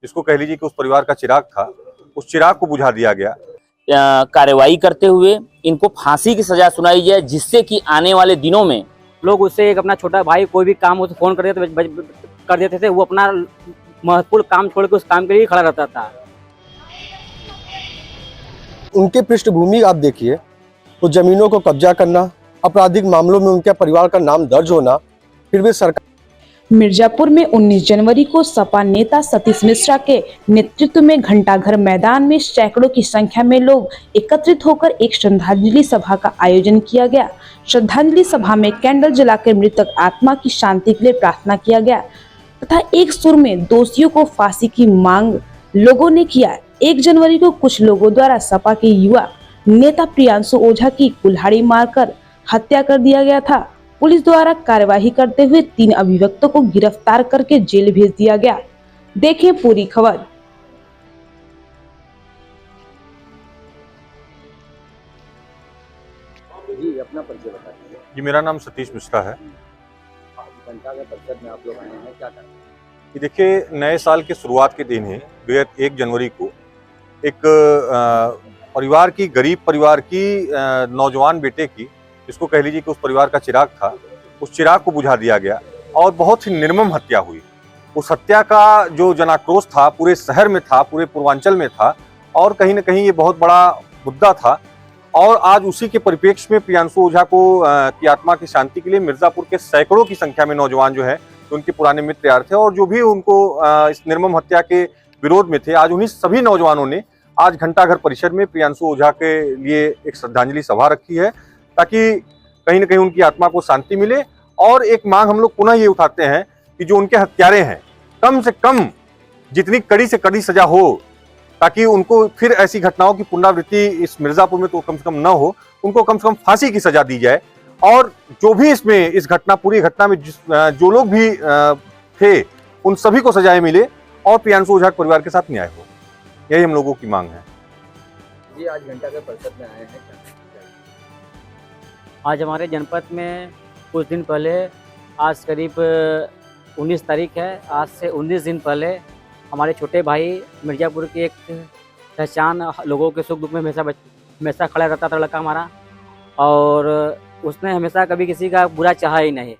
जिसको कह लीजिए कि उस परिवार का चिराग था, उस चिराग को बुझा दिया गया। कार्रवाई करते हुए इनको फांसी की सजा सुनाई जाए, जिससे कि आने वाले दिनों में लोग उससे एक अपना छोटा भाई कोई भी काम हो तो फोन कर देते थे, वो अपना महत्वपूर्ण काम छोड़ के उस काम के लिए खड़ा रहता था। उनके पृष्ठभूमि आप देखिए, वो जमीनों को कब्जा करना, आपराधिक मामलों में उनके परिवार का नाम दर्ज होना, फिर भी सरकार। मिर्जापुर में 19 जनवरी को सपा नेता सतीश मिश्रा के नेतृत्व में घंटाघर मैदान में सैकड़ों की संख्या में लोग एकत्रित होकर एक श्रद्धांजलि सभा का आयोजन किया गया। श्रद्धांजलि सभा में कैंडल जलाकर मृतक आत्मा की शांति के लिए प्रार्थना किया गया तथा एक सुर में दोषियों को फांसी की मांग लोगों ने किया। 1 जनवरी को कुछ लोगों द्वारा सपा के युवा नेता प्रियांशु ओझा की कुल्हाड़ी मारकर हत्या कर दिया गया था। पुलिस द्वारा कार्यवाही करते हुए 3 अभियुक्तों को गिरफ्तार करके जेल भेज दिया गया। देखें पूरी खबर। जी, अपना परिचय बताइए। जी, मेरा नाम सतीश मिश्रा है। घंटाघर परिषद में आप लोग आए हैं, क्या करना है? कि देखिए, नए साल के शुरुआत के दिन ही 1 जनवरी को एक परिवार की, गरीब परिवार की, नौजवान बेटे की, जिसको कह लीजिए कि उस परिवार का चिराग था, उस चिराग को बुझा दिया गया और बहुत ही निर्मम हत्या हुई। उस हत्या का जो जनाक्रोश था पूरे शहर में था, पूरे पूर्वांचल में था और कहीं न कहीं ये बहुत बड़ा मुद्दा था। और आज उसी के परिप्रेक्ष्य में प्रियांशु ओझा को की आत्मा की शांति के लिए मिर्जापुर के सैकड़ों की संख्या में नौजवान जो है, उनके पुराने मित्र यार थे और जो भी उनको इस निर्मम हत्या के विरोध में थे, आज उन्हीं सभी नौजवानों ने आज घंटाघर परिसर में प्रियांशु ओझा के लिए एक श्रद्धांजलि सभा रखी है, ताकि कहीं न कहीं उनकी आत्मा को शांति मिले। और एक मांग हम लोग पुनः ये उठाते हैं कि जो उनके हत्यारे हैं, कम से कम जितनी कड़ी से कड़ी सजा हो, ताकि उनको फिर ऐसी घटनाओं की पुनरावृत्ति इस मिर्जापुर में तो कम से कम न हो, उनको कम से कम फांसी की सजा दी जाए। और जो भी इसमें इस पूरी घटना में जो लोग भी थे, उन सभी को सजाएं मिले और प्रियांशु ओझा परिवार के साथ न्याय हो, यही हम लोगों की मांग है। जी, आज घंटाघर परिषद में आए हैं, क्या? आज हमारे जनपद में कुछ दिन पहले, आज करीब 19 तारीख है, आज से 19 दिन पहले हमारे छोटे भाई मिर्जापुर की एक पहचान, लोगों के सुख दुख में हमेशा खड़ा रहता था लड़का हमारा, और उसने हमेशा कभी किसी का बुरा चाहा ही नहीं।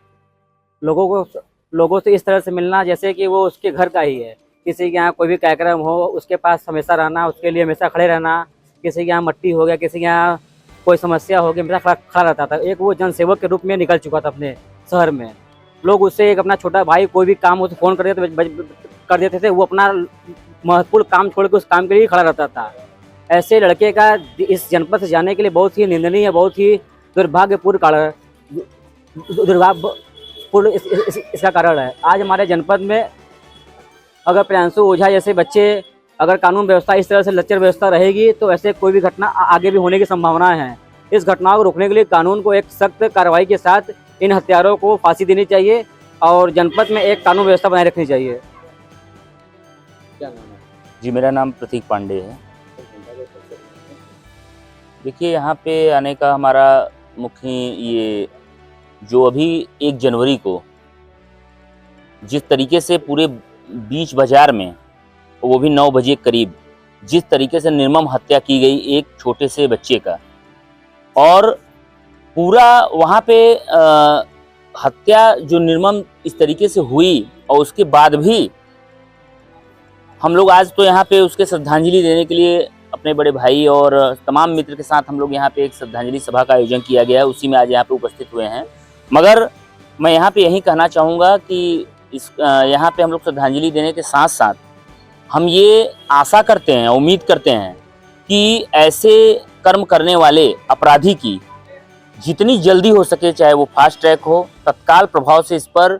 लोगों से इस तरह से मिलना जैसे कि वो उसके घर का ही है। किसी के यहाँ कोई भी कार्यक्रम हो, उसके पास हमेशा रहना, उसके लिए हमेशा खड़े रहना। किसी के यहाँ मट्टी हो गया, किसी के यहाँ कोई समस्या हो गई, हमेशा खड़ा रहता था। एक वो जनसेवक के रूप में निकल चुका था अपने शहर में। लोग उससे एक अपना छोटा भाई कोई भी काम हो तो फोन कर देते थे, वो अपना महत्वपूर्ण काम छोड़ के उस काम के लिए खड़ा रहता था। ऐसे लड़के का इस जनपद से जाने के लिए बहुत ही निंदनीय, बहुत ही दुर्भाग्यपूर्ण इसका कारण है। आज हमारे जनपद में अगर प्रियांशु ओझा जैसे बच्चे, अगर कानून व्यवस्था इस तरह से लचर व्यवस्था रहेगी तो ऐसे कोई भी घटना आगे भी होने की संभावनाएं हैं। इस घटनाओं को रोकने के लिए कानून को एक सख्त कार्रवाई के साथ इन हत्यारों को फांसी देनी चाहिए और जनपद में एक कानून व्यवस्था बनाए रखनी चाहिए। क्या नाम है? जी, मेरा नाम प्रतीक पांडे है। देखिए, यहाँ पे आने का हमारा मुख्य ये जो अभी 1 जनवरी को जिस तरीके से पूरे बीच बाजार में, वो भी 9 बजे करीब, जिस तरीके से निर्मम हत्या की गई एक छोटे से बच्चे का, और पूरा वहाँ पे हत्या जो निर्मम इस तरीके से हुई, और उसके बाद भी हम लोग आज तो यहाँ पे उसके श्रद्धांजलि देने के लिए अपने बड़े भाई और तमाम मित्र के साथ हम लोग यहाँ पे एक श्रद्धांजलि सभा का आयोजन किया गया है, उसी में आज यहाँ पे उपस्थित हुए हैं। मगर मैं यहाँ पे यही कहना चाहूँगा कि यहाँ पे हम लोग श्रद्धांजलि देने के साथ साथ हम ये आशा करते हैं, उम्मीद करते हैं कि ऐसे कर्म करने वाले अपराधी की जितनी जल्दी हो सके, चाहे वो फास्ट ट्रैक हो, तत्काल प्रभाव से इस पर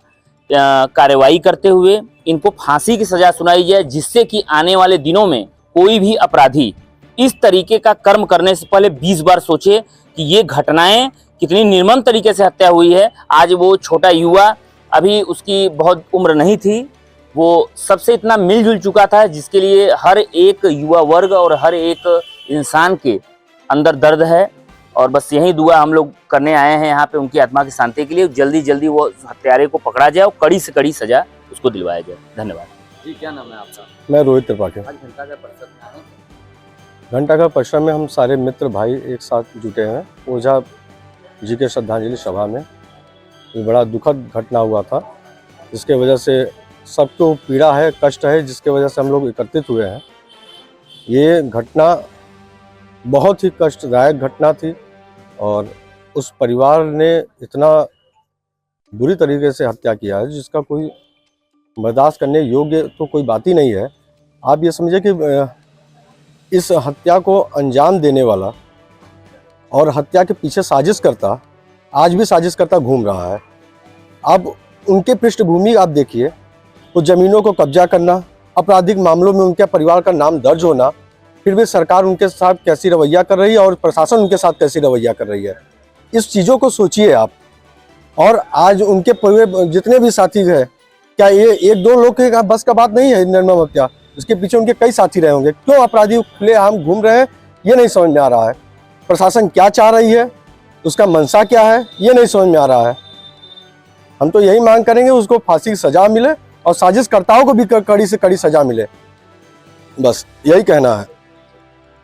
कार्रवाई करते हुए इनको फांसी की सजा सुनाई जाए, जिससे कि आने वाले दिनों में कोई भी अपराधी इस तरीके का कर्म करने से पहले 20 बार सोचे कि ये घटनाएं कितनी निर्मम तरीके से हत्या हुई है। आज वो छोटा युवा, अभी उसकी बहुत उम्र नहीं थी, वो सबसे इतना मिलजुल चुका था, जिसके लिए हर एक युवा वर्ग और हर एक इंसान के अंदर दर्द है। और बस यही दुआ हम लोग करने आए हैं यहाँ पे उनकी आत्मा की शांति के लिए। जल्दी जल्दी वो हत्यारे को पकड़ा जाए और कड़ी से कड़ी सजा उसको दिलवाया जाए। धन्यवाद। जी, क्या नाम है आपका? मैं रोहित त्रिपाठी। आज घंटाघर परिसर में आए हैं। घंटाघर परिसर में हम सारे मित्र भाई एक साथ जुटे हैं ओझा जी के श्रद्धांजलि सभा में। ये बड़ा दुखद घटना हुआ था, जिसके वजह से सबको पीड़ा है, कष्ट है, जिसके वजह से हम लोग एकत्रित हुए हैं। ये घटना बहुत ही कष्टदायक घटना थी और उस परिवार ने इतना बुरी तरीके से हत्या किया है जिसका कोई बर्दाश्त करने योग्य तो कोई बात ही नहीं है। आप ये समझिए कि इस हत्या को अंजाम देने वाला और हत्या के पीछे साजिश करता आज भी साजिश करता घूम रहा है। अब उनके पृष्ठभूमि आप देखिए, तो ज़मीनों को कब्जा करना, आपराधिक मामलों में उनके परिवार का नाम दर्ज होना, फिर भी सरकार उनके साथ कैसी रवैया कर रही है और प्रशासन उनके साथ कैसी रवैया कर रही है। इस चीज़ों को सोचिए आप। और आज उनके पूरे जितने भी साथी हैं, क्या ये एक दो लोग के बस का बात नहीं है निर्मम हत्या, इसके पीछे उनके कई साथी रहे होंगे। क्यों अपराधी खुलेआम घूम रहे हैं ये नहीं समझ में आ रहा है। प्रशासन क्या चाह रही है, उसका मंशा क्या है, ये नहीं समझ में आ रहा है। हम तो यही मांग करेंगे उसको फांसी की सजा मिले और साजिशकर्ताओं को भी कड़ी से कड़ी सजा मिले, बस यही कहना है।